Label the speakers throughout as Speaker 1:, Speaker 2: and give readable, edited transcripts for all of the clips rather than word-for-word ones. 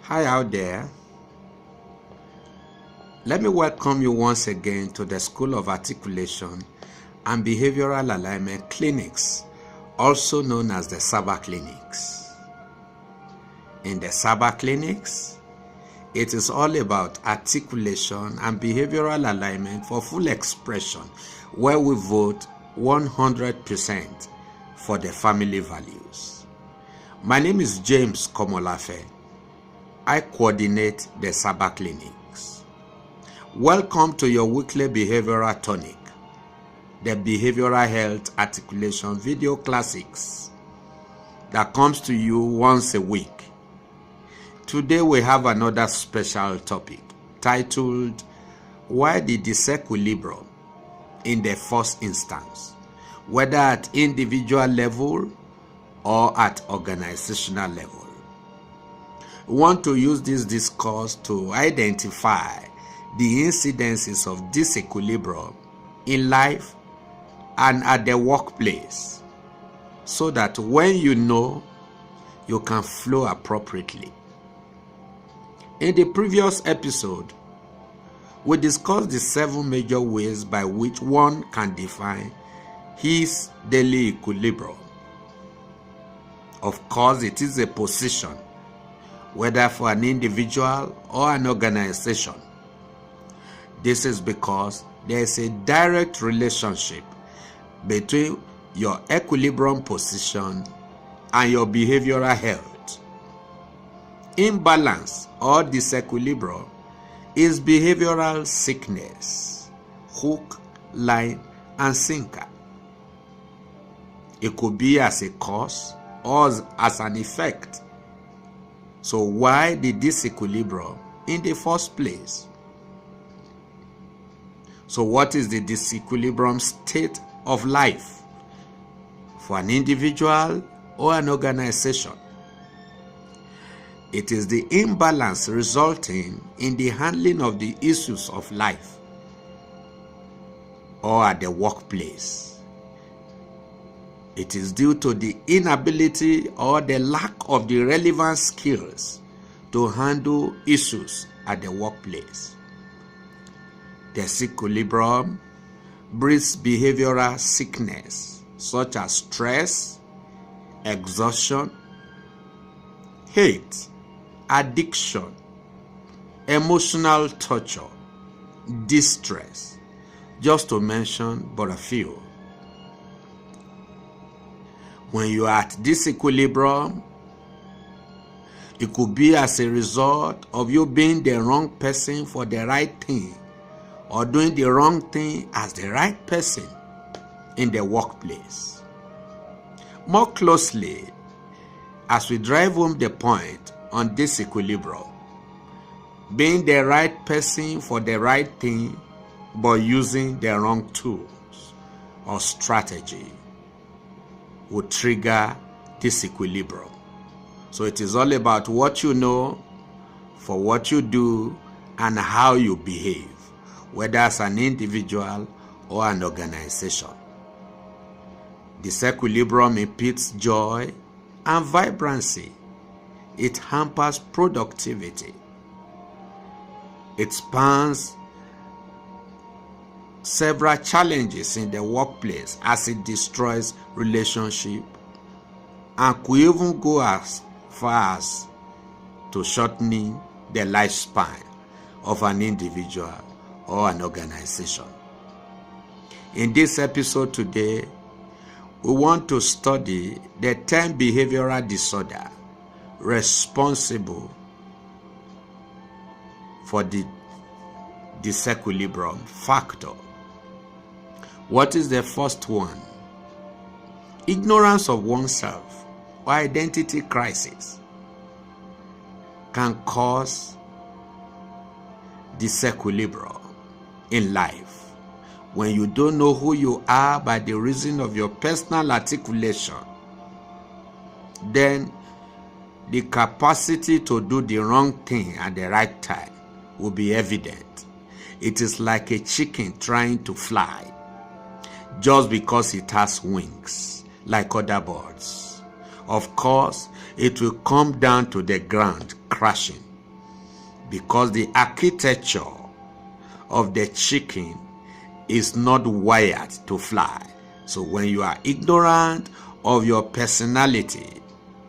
Speaker 1: Hi out there. Let me welcome you once again to the School of Articulation and Behavioral Alignment Clinics, also known as the SABA Clinics. In the SABA Clinics, it is all about articulation and behavioral alignment for full expression, where we vote 100% for the family values. My name is James Komolafe. I coordinate the SABA Clinics. Welcome to your weekly behavioral tonic, the Behavioral Health Articulation Video Classics that comes to you once a week. Today we have another special topic titled, Why the Disequilibrium in the First Instance, whether at individual level or at organizational level. We want to use this discourse to identify the incidences of disequilibrium in life and at the workplace, so that when you know, you can flow appropriately. In the previous episode, we discussed the 7 major ways by which one can define his daily equilibrium. Of course, it is a position, whether for an individual or an organization. This is because there is a direct relationship between your equilibrium position and your behavioral health. Imbalance or disequilibrium is behavioral sickness, hook, line, and sinker. It could be as a cause or as an effect. So why the disequilibrium in the first place? So what is the disequilibrium state of life for an individual or an organization? It is the imbalance resulting in the handling of the issues of life or at the workplace. It is due to the inability or the lack of the relevant skills to handle issues at the workplace. Disequilibrium breeds behavioral sickness such as stress, exhaustion, hate, addiction, emotional torture, distress, just to mention but a few. When you are at disequilibrium, it could be as a result of you being the wrong person for the right thing, or doing the wrong thing as the right person in the workplace. More closely, as we drive home the point on disequilibrium, being the right person for the right thing but using the wrong tools or strategy would trigger disequilibrium. So it is all about what you know, for what you do, and how you behave, whether as an individual or an organization. Disequilibrium impedes joy and vibrancy. It hampers productivity. It spans several challenges in the workplace as it destroys relationship and could even go as far as to shortening the lifespan of an individual or an organization. In this episode today, we want to study the 10 behavioral disorders responsible for the disequilibrium factor. What is the first one? Ignorance of oneself or identity crisis can cause disequilibrium in life. When you don't know who you are by the reason of your personal articulation, then the capacity to do the wrong thing at the right time will be evident. It is like a chicken trying to fly just because it has wings like other birds. Of course, it will come down to the ground crashing because the architecture of the chicken is not wired to fly. So when you are ignorant of your personality,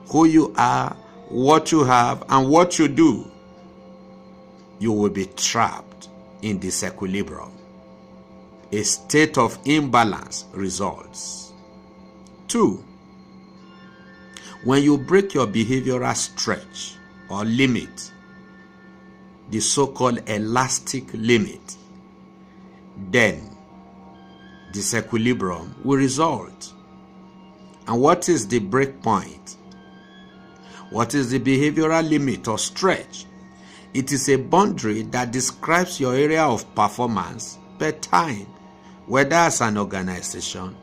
Speaker 1: who you are, what you have, and what you do, you will be trapped in disequilibrium. A state of imbalance results. 2. When you break your behavioral stretch or limit, the so-called elastic limit, then disequilibrium will result. And what is the break point? What is the behavioral limit or stretch? It is a boundary that describes your area of performance per time, whether as an organization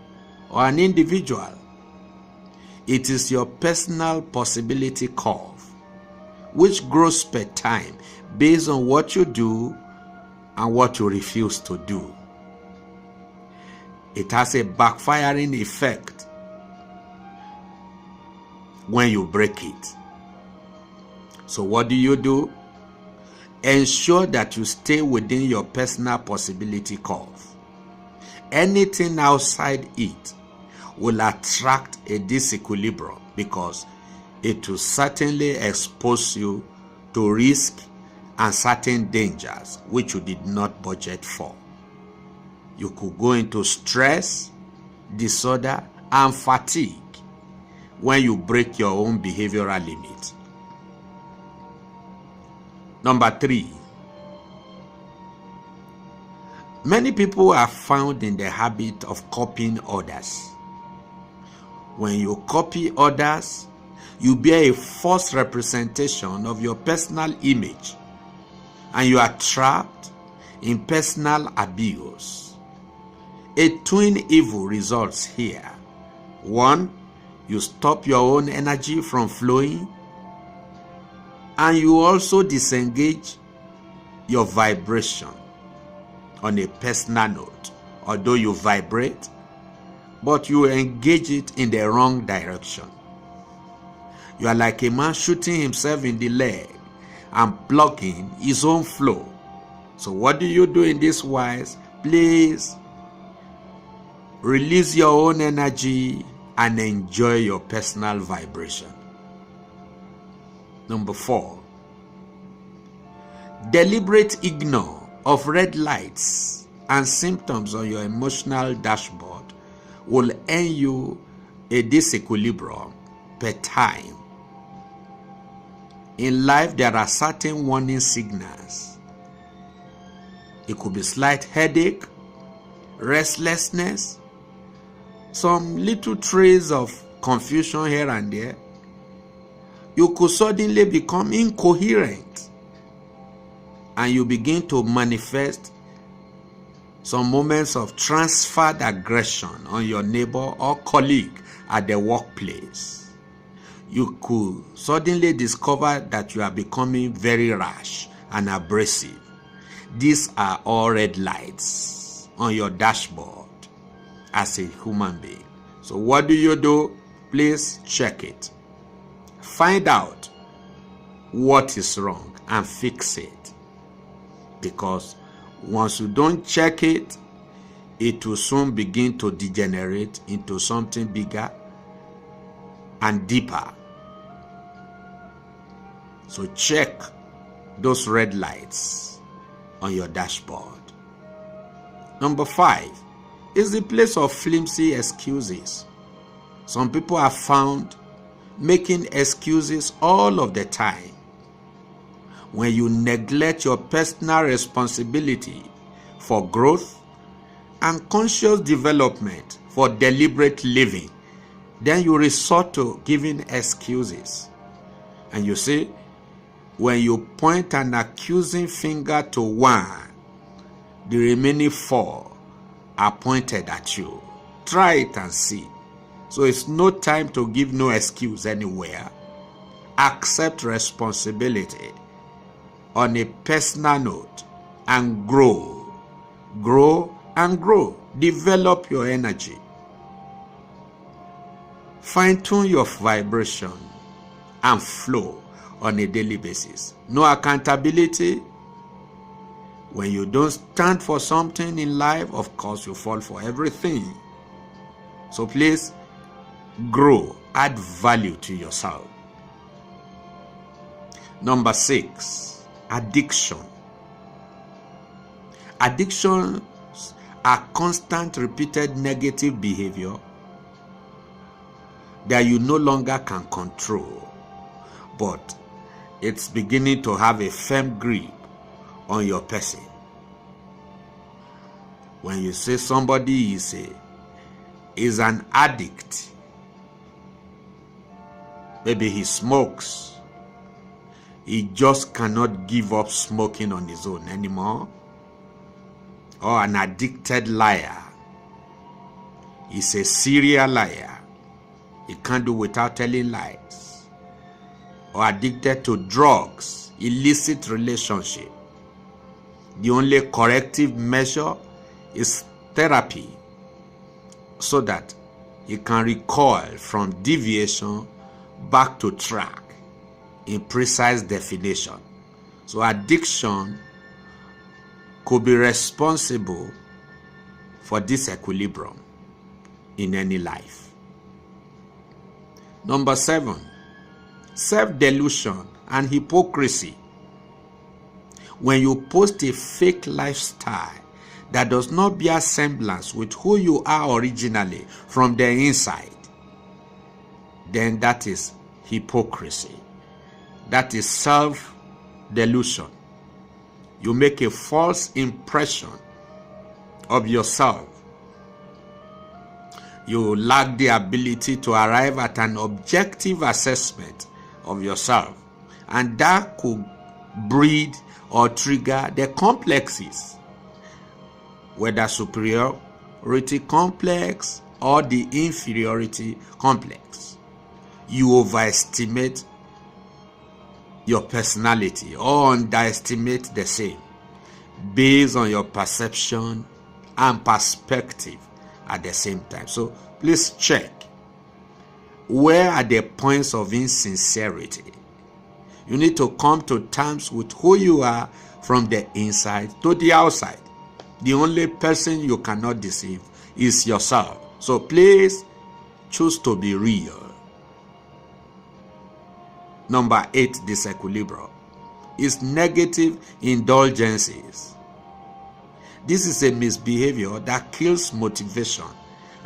Speaker 1: or an individual. It is your personal possibility curve, which grows per time based on what you do and what you refuse to do. It has a backfiring effect when you break it. So what do? Ensure that you stay within your personal possibility curve. Anything outside it will attract a disequilibrium because it will certainly expose you to risk and certain dangers which you did not budget for. You could go into stress, disorder, and fatigue when you break your own behavioral limit. Number 3. Many people are found in the habit of copying others. When you copy others, you bear a false representation of your personal image, and you are trapped in personal abuse. A twin evil results here. 1, you stop your own energy from flowing, and you also disengage your vibration on a personal note. Although you vibrate, but you engage it in the wrong direction. You are like a man shooting himself in the leg and blocking his own flow. So what do you do in this wise? Please release your own energy and enjoy your personal vibration. Number 4. Deliberate ignore of red lights and symptoms on your emotional dashboard will earn you a disequilibrium per time. In life, there are certain warning signals. It could be slight headache, restlessness, some little trace of confusion here and there. You could suddenly become incoherent, and you begin to manifest some moments of transferred aggression on your neighbor or colleague at the workplace. You could suddenly discover that you are becoming very rash and abrasive. These are all red lights on your dashboard as a human being. So what do? Please check it. Find out what is wrong and fix it. Because once you don't check it, it will soon begin to degenerate into something bigger and deeper. So check those red lights on your dashboard. Number 5 is the place of flimsy excuses. Some people are found making excuses all of the time. When you neglect your personal responsibility for growth and conscious development for deliberate living, then you resort to giving excuses. And you see, when you point an accusing finger to one, the remaining 4 are pointed at you. Try it and see. So it's no time to give no excuse anywhere. Accept responsibility on a personal note and grow and grow. Develop your energy. Fine-tune your vibration and flow on a daily basis. No accountability. When you don't stand for something in life, of course you fall for everything. So please grow, add value to yourself. Number 6, addiction. Addictions are constant, repeated negative behavior that you no longer can control, but it's beginning to have a firm grip on your person. When you say somebody is an addict, maybe he smokes, he just cannot give up smoking on his own anymore, or an addicted liar, he's a serial liar, he can't do without telling lies, or addicted to drugs, illicit relationship. The only corrective measure is therapy, so that he can recoil from deviation back to track in precise definition. So addiction could be responsible for disequilibrium in any life. Number 7, self-delusion and hypocrisy. When you post a fake lifestyle that does not bear semblance with who you are originally from the inside, then that is hypocrisy. That is self-delusion. You make a false impression of yourself. You lack the ability to arrive at an objective assessment of yourself, and that could breed or trigger the complexes, whether superiority complex or the inferiority complex. You overestimate your personality or underestimate the same based on your perception and perspective at the same time. So please check, where are the points of insincerity? You need to come to terms with who you are from the inside to the outside. The only person you cannot deceive is yourself. So please choose to be real. Number 8, disequilibrium is negative indulgences. This is a misbehavior that kills motivation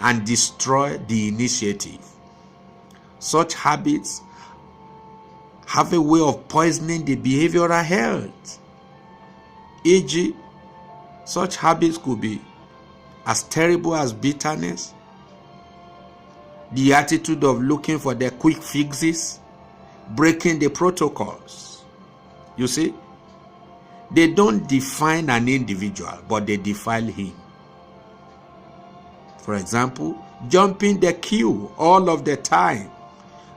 Speaker 1: and destroys the initiative. Such habits have a way of poisoning the behavioral health. E.g., such habits could be as terrible as bitterness, the attitude of looking for the quick fixes, breaking the protocols. You see, they don't define an individual, but they defile him. For example, jumping the queue all of the time,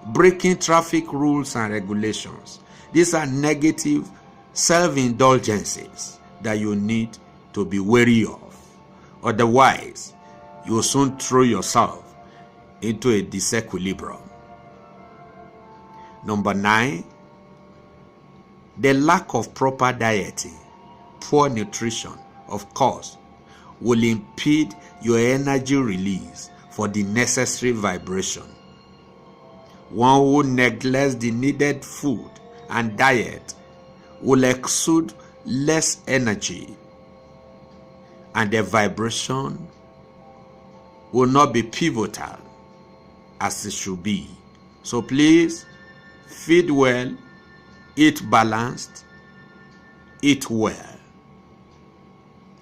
Speaker 1: breaking traffic rules and regulations. These are negative self-indulgences that you need to be wary of. Otherwise, you will soon throw yourself into a disequilibrium. Number 9, the lack of proper dieting, poor nutrition, of course, will impede your energy release for the necessary vibration. One who neglects the needed food and diet will exude less energy, and the vibration will not be pivotal as it should be. So please, feed well, eat balanced, eat well,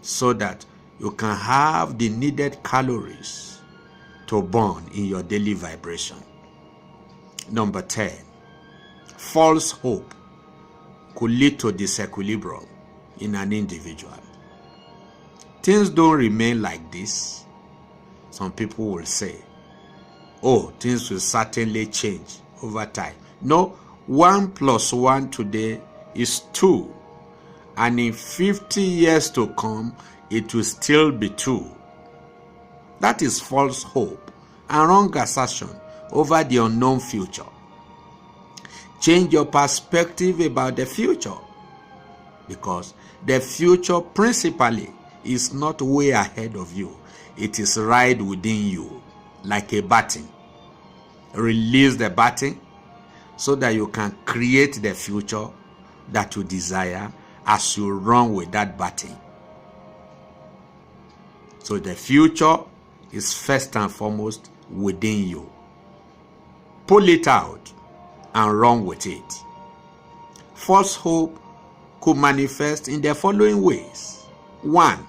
Speaker 1: so that you can have the needed calories to burn in your daily vibration. Number 10, false hope could lead to disequilibrium in an individual. Things don't remain like this. Some people will say, oh, things will certainly change over time. No, 1 + 1 today is 2, and in 50 years to come, it will still be 2. That is false hope and wrong assertion over the unknown future. Change your perspective about the future, because the future principally is not way ahead of you. It is right within you, like a button. Release the button so that you can create the future that you desire as you run with that button. So the future is first and foremost within you. Pull it out and run with it. False hope could manifest in the following ways. 1.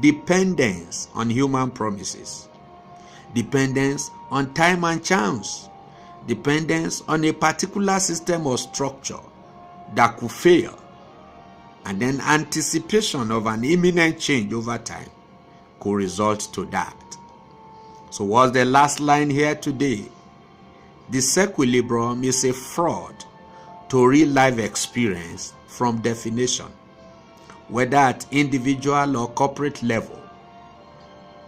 Speaker 1: Dependence on human promises. Dependence on time and chance. Dependence on a particular system or structure that could fail. And then anticipation of an imminent change over time could result to that. So what's the last line here today? Disequilibrium is a fraud to real life experience from definition, whether at individual or corporate level.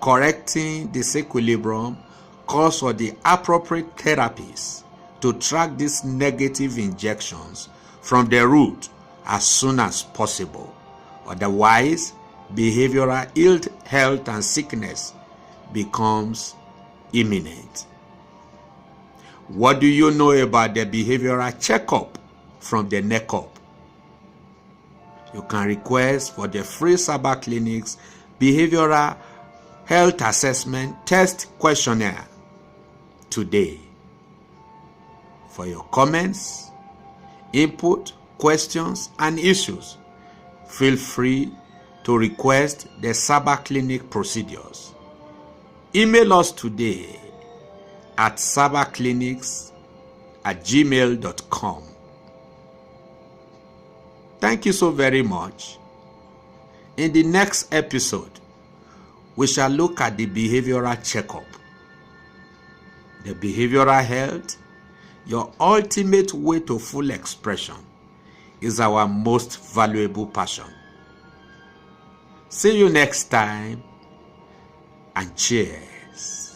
Speaker 1: Correcting disequilibrium calls for the appropriate therapies to track these negative injections from the root as soon as possible. Otherwise, behavioral ill health and sickness becomes imminent. What do you know about the behavioral checkup from the neck up? You can request for the free Sabbath Clinic's behavioral health assessment test questionnaire today. For your comments, input, questions, and issues, feel free to request the Sabbath Clinic procedures. Email us today at sabbathclinics@gmail.com. Thank you so very much. In the next episode, we shall look at the behavioral checkup. The behavioral health, your ultimate way to full expression, is our most valuable passion. See you next time, and cheers.